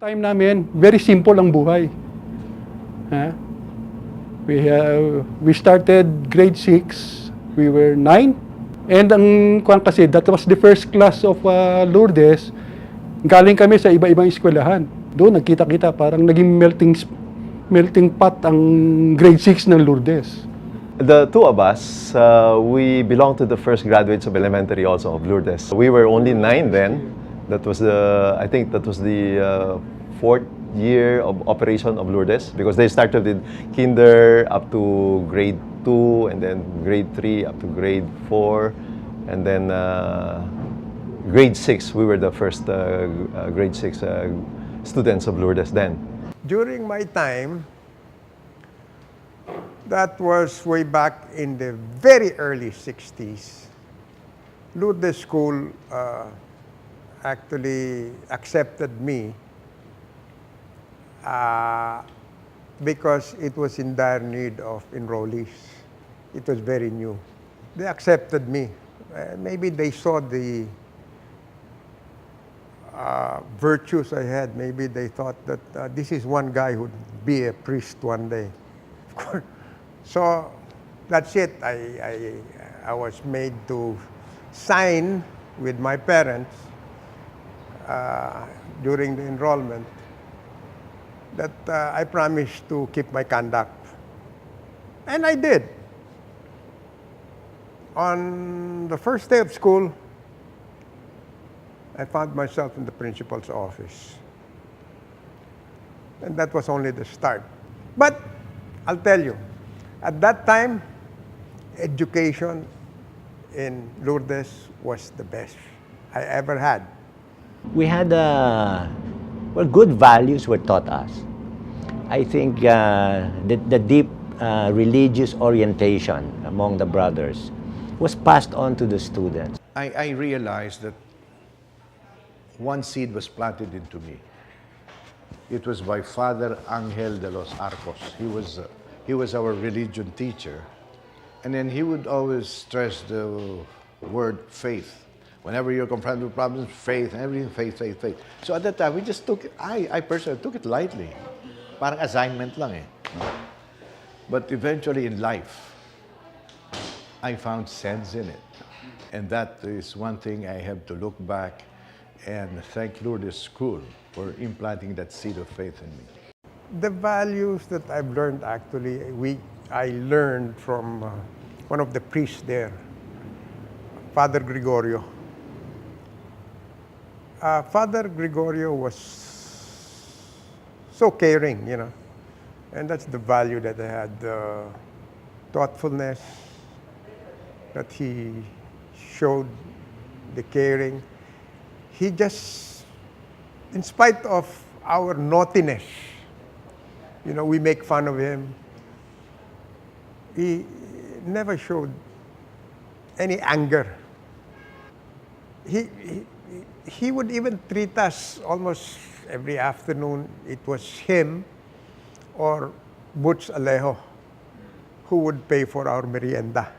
Time namin, very simple ang buhay. Ha? We started grade 6, we were 9. And ang kuwan kasi, that was the first class of Lourdes. Galing kami sa iba-ibang eskwelahan. Doon nagkita-kita, parang naging melting pot ang grade 6 ng Lourdes. The two of us, we belong to the first graduates of elementary also of Lourdes. We were only 9 then. That was I think that was the fourth year of operation of Lourdes, because they started with kinder up to grade 2, and then grade 3 up to grade 4, and then grade 6. We were the first grade 6 students of Lourdes then. During my time, that was way back in the very early 60s, Lourdes School actually accepted me because it was in dire need of enrollees. It was very new. They accepted me. Maybe they saw the virtues I had. Maybe they thought that this is one guy who'd be a priest one day. Of course. So that's it. I was made to sign with my parents during the enrollment that I promised to keep my conduct. And I did. On the first day of school, I found myself in the principal's office. And that was only the start. But I'll tell you, at that time, education in Lourdes was the best I ever had. We had, good values were taught us. I think the deep religious orientation among the brothers was passed on to the students. I realized that one seed was planted into me. It was by Father Angel de los Arcos. He was our religion teacher. And then he would always stress the word faith. Whenever you're confronted with problems, faith, and everything, faith, faith, faith. So at that time, we just took it, I personally took it lightly. Parang assignment lang eh. But eventually in life, I found sense in it. And that is one thing I have to look back and thank Lourdes School for implanting that seed of faith in me. The values that I've learned actually, I learned from one of the priests there, Father Gregorio. Father Gregorio was so caring, you know, and that's the value that I had, thoughtfulness that he showed, the caring. He just, in spite of our naughtiness, you know, we make fun of him, he never showed any anger. He would even treat us almost every afternoon. It was him or Butch Alejo who would pay for our merienda.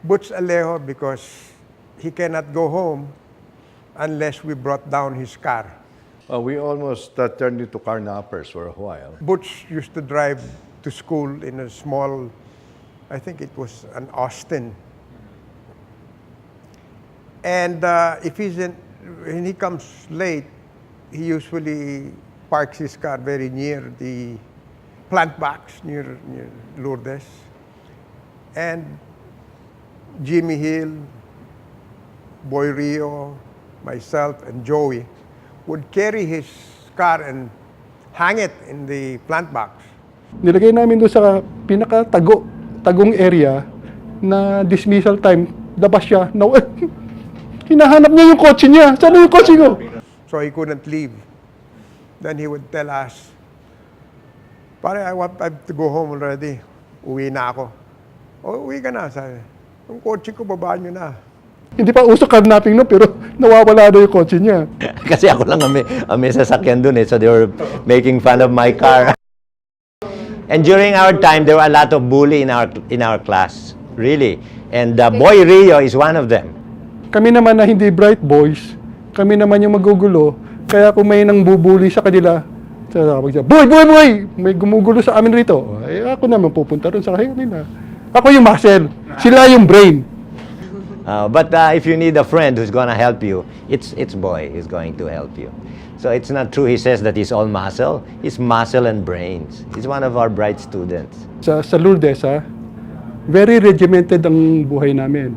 Butch Alejo because he cannot go home unless we brought down his car. We almost turned into carnappers for a while. Butch used to drive to school in a small, I think it was an Austin. And when he comes late, he usually parks his car very near the plant box, near Lourdes. And Jimmy Hill, Boy Rio, myself, and Joey would carry his car and hang it in the plant box. Nilagay namin doon sa tagong area na dismissal time, labas siya. Hinahanap niya yung kotse niya. Saan yung kotse ko? So he couldn't leave. Then he would tell us, "Pare, I have to go home already. Uwi na ako." "O, uwi ka na." Sabi. "Yung kotse ko, babaan niyo na." Hindi pa uso carnapping no, pero nawawala na yung kotse niya. Kasi ako lang ang may sasakyan dun eh, so they were making fun of my car. And during our time, there were a lot of bully in our class, really. And Boy Rio is one of them. Kami naman na hindi bright boys, kami naman yung magugulo, Kaya kung may nang bubuli sa kanila, sabi siya, boy, boy, boy! May gumugulo sa amin rito. Ay, ako naman pupunta rin sa kanila. Ako yung muscle, sila yung brain. But if you need a friend who's gonna help you, it's Boy who's going to help you. So it's not true he says that he's all muscle. He's muscle and brains. He's one of our bright students. Sa Lourdes, very regimented ang buhay namin.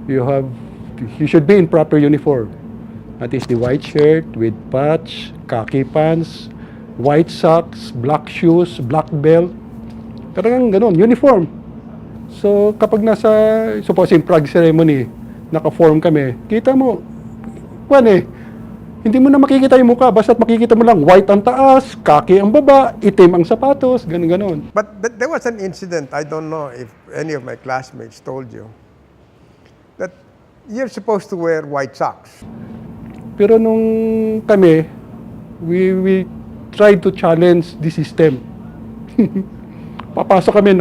You should be in proper uniform. That is the white shirt with patch, khaki pants, white socks, black shoes, black belt. Talagang ganun, uniform. So kapag supposing prague ceremony, naka-form kami, kita mo, hindi mo na makikita yung mukha, basta't makikita mo lang white ang taas, khaki ang baba, itim ang sapatos, ganun-ganon. But there was an incident, I don't know if any of my classmates told you, that you're supposed to wear white socks. Pero nung kami, we tried to challenge the system. Papasok kami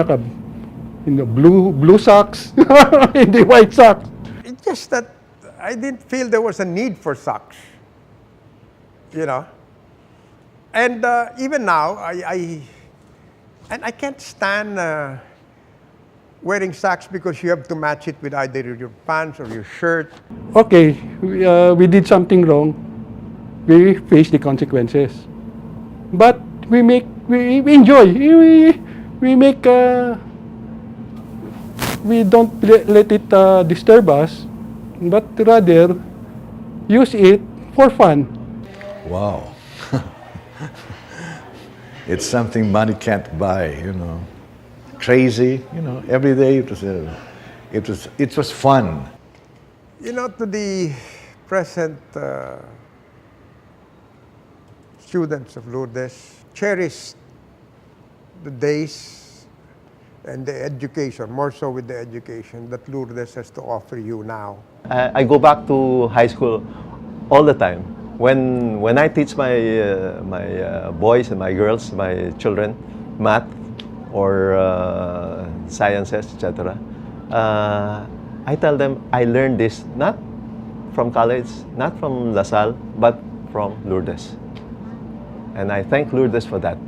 blue socks, hindi white socks. It's just that I didn't feel there was a need for socks. You know? And even now, I can't stand wearing socks because you have to match it with either your pants or your shirt. Okay, we did something wrong. We face the consequences. But we enjoy. We don't let it disturb us, but rather use it for fun. Wow. It's something money can't buy, Crazy, every day it was fun. To the present students of Lourdes, cherish the days and the education, more so with the education that Lourdes has to offer you now. I go back to high school all the time. When I teach my boys and my girls, my children, math or sciences, etc., I tell them I learned this not from college, not from LaSalle, but from Lourdes. And I thank Lourdes for that.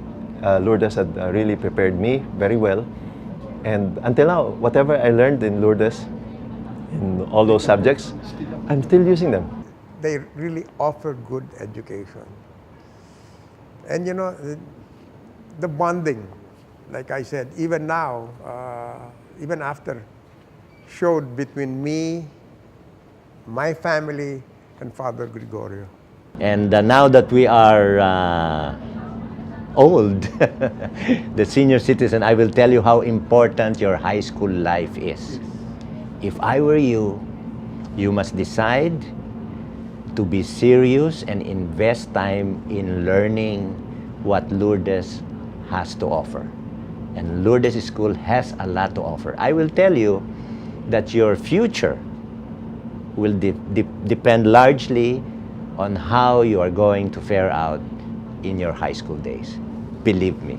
Lourdes had really prepared me very well. And until now, whatever I learned in Lourdes, in all those subjects, I'm still using them. They really offer good education. And the bonding, like I said, even now, even after, showed between me, my family, and Father Gregorio. And now that we are old, the senior citizen, I will tell you how important your high school life is. If I were you, you must decide to be serious and invest time in learning what Lourdes has to offer. And Lourdes School has a lot to offer. I will tell you that your future will depend largely on how you are going to fare out in your high school days. Believe me.